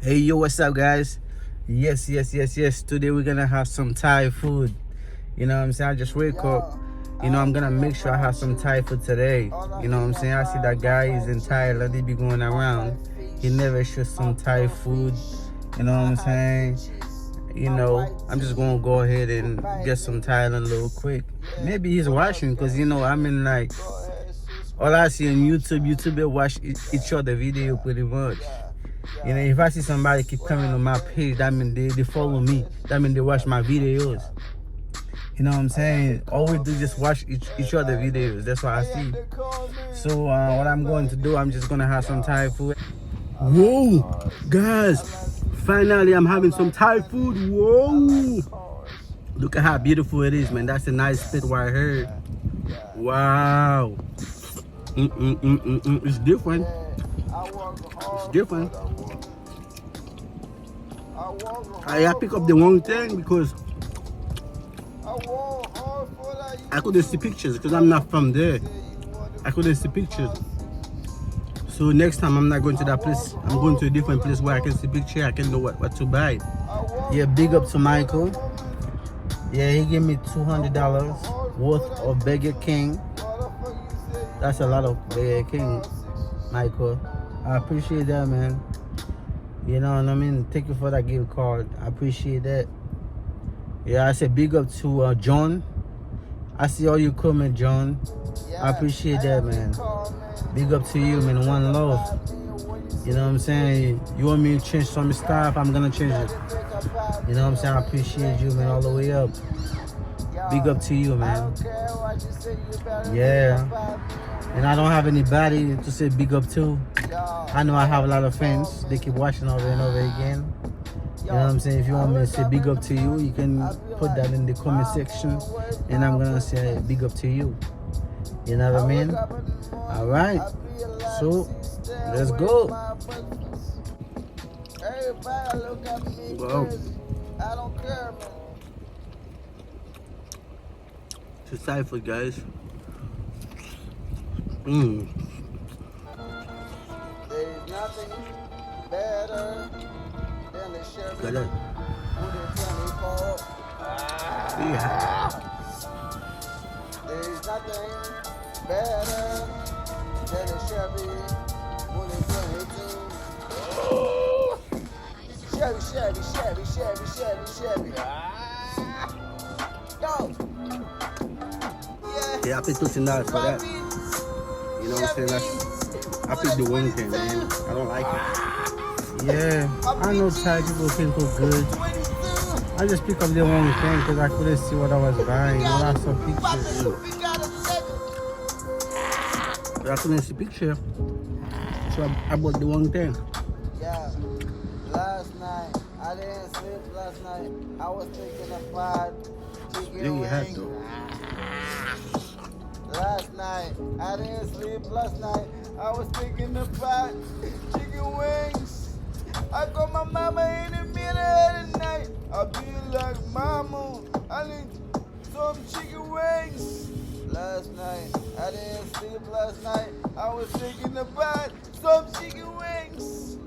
Hey yo, what's up guys? Yes. Today we're gonna have some Thai food. You know what I'm saying? I just wake up. I'm gonna make sure I have some Thai food today. You know what I'm saying? I see that guy is in Thailand, he be going around. He never shows some Thai food. You know what I'm saying? I'm just gonna go ahead and get some Thailand real quick. Maybe he's watching because I'm in like all I see on YouTube they watch each other video pretty much. If I see somebody keep coming on my page, that means they follow me. That means they watch my videos. You know what I'm saying? All we do is just watch each other videos. That's what I see. So what I'm going to do, I'm just going to have some Thai food. Whoa, guys. Finally, I'm having some Thai food. Whoa. Look at how beautiful it is, man. That's a nice spit right here. Wow. It's different. It's different. I pick up the wrong thing because I couldn't see pictures because I'm not from there. I couldn't see pictures. So next time I'm not going to that place. I'm going to a different place where I can see pictures. I can know what to buy. Yeah, big up to Michael. Yeah, he gave me $200 worth of Burger King. That's a lot of Burger King, Michael. I appreciate that, man. You know what I mean? Thank you for that gift card. I appreciate that. Yeah, I said big up to John. I see all you comment, John. I appreciate that, man. Big up to you, man. One love. You know what I'm saying? You want me to change some stuff? I'm gonna change it. You know what I'm saying? I appreciate you, man, all the way up. Big up to you, man. Yeah. And I don't have anybody to say big up to. I know I have a lot of fans. They keep watching over and over again. You know what I'm saying? If you want me to say big up to you, you can put that in the comment section. And I'm going to say big up to you. You know what I mean? All right. So, let's go. Wow. I don't care, man. It's time for guys. There's nothing better than the Chevy with a 24. Yeah. There's nothing better than the Chevy with a 22. Chevy. Go. Yeah, I picked $2 for that. You know what I'm saying? I picked the one thing, man. I don't like it. Yeah, I know Thai people can cook good. I just picked up the wrong thing because I couldn't see what I was buying. You know, I saw pictures. But I couldn't see picture. So I bought the wrong thing. Yeah, last night, I didn't sleep last night. I was thinking about chicken wings. Last night, I didn't sleep last night. I was thinking about chicken wings. I got my mama in the middle of the night. I'll be like, mama, I need some chicken wings. Last night, I didn't sleep last night. I was thinking about some chicken wings.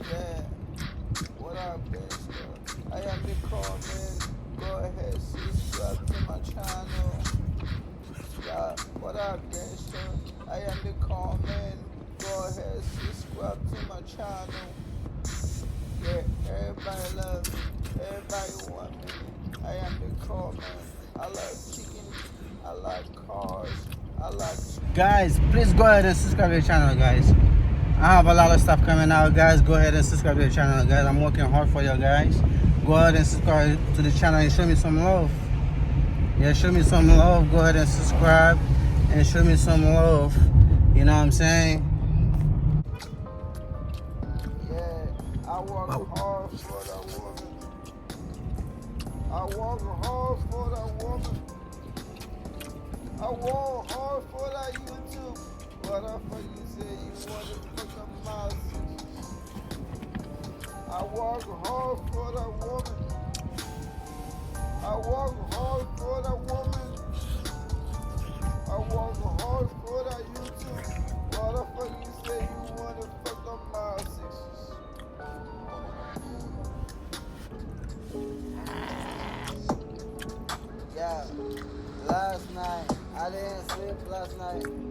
Yeah, what up, bitch? I am the comment. Go ahead, subscribe to my channel. Yeah, what up, gangster? I am the comment. Go ahead, subscribe to my channel. Yeah, everybody love me. Everybody want me. I am the comment. I like chicken. I like cars. I like. Guys, please go ahead and subscribe to the channel, guys. I have a lot of stuff coming out, guys. Go ahead and subscribe to the channel, guys. I'm working hard for you guys. Go ahead and subscribe to the channel and show me some love. Yeah, show me some love. Go ahead and subscribe and show me some love. You know what I'm saying? Yeah, I work hard for that woman. I work hard for that woman. I work hard for that YouTube. What the fuck you say you want to put the mouse? I work hard for that woman. I work hard for that woman. I work hard for that YouTube.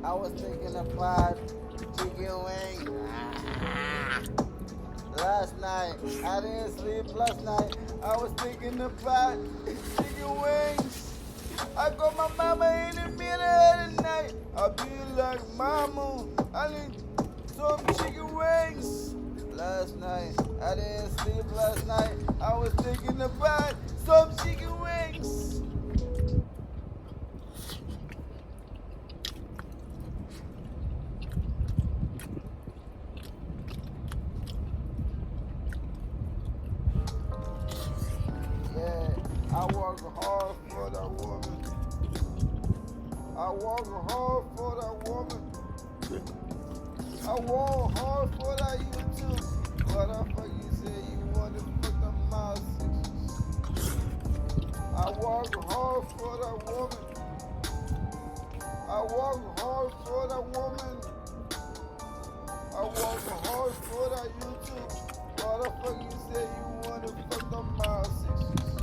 I was thinking about chicken wings. Last night, I didn't sleep last night. I was thinking about chicken wings. I got my mama in the middle of the night. I be like, mama, I need some chicken wings. Last night, I didn't sleep last night. I was thinking about some chicken wings. Yeah, I work hard for that woman. I work hard for that woman. I work hard for that YouTube. What the fuck you say you want to put the mouse sixes? I work hard for that woman. I work hard for that woman. I work hard for that YouTube. What the fuck you say you want to put the mouse sixes?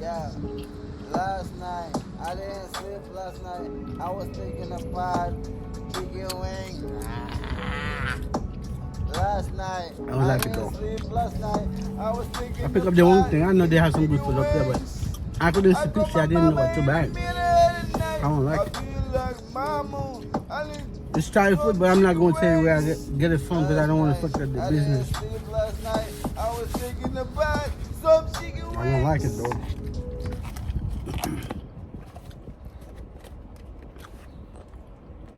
Yeah, last night, I didn't sleep last night. I was thinking about chicken wings. Last night, I don't like it didn't though. sleep last night. I was thinking I pick up the one thing. I know they have some good food up there, but I couldn't see picture. I didn't know what to buy. I don't like it. It's Thai food, but I'm not going to tell you where I get it from because I don't want to fuck up the business. Last night, I was thinking about some chicken wings. I don't like it though.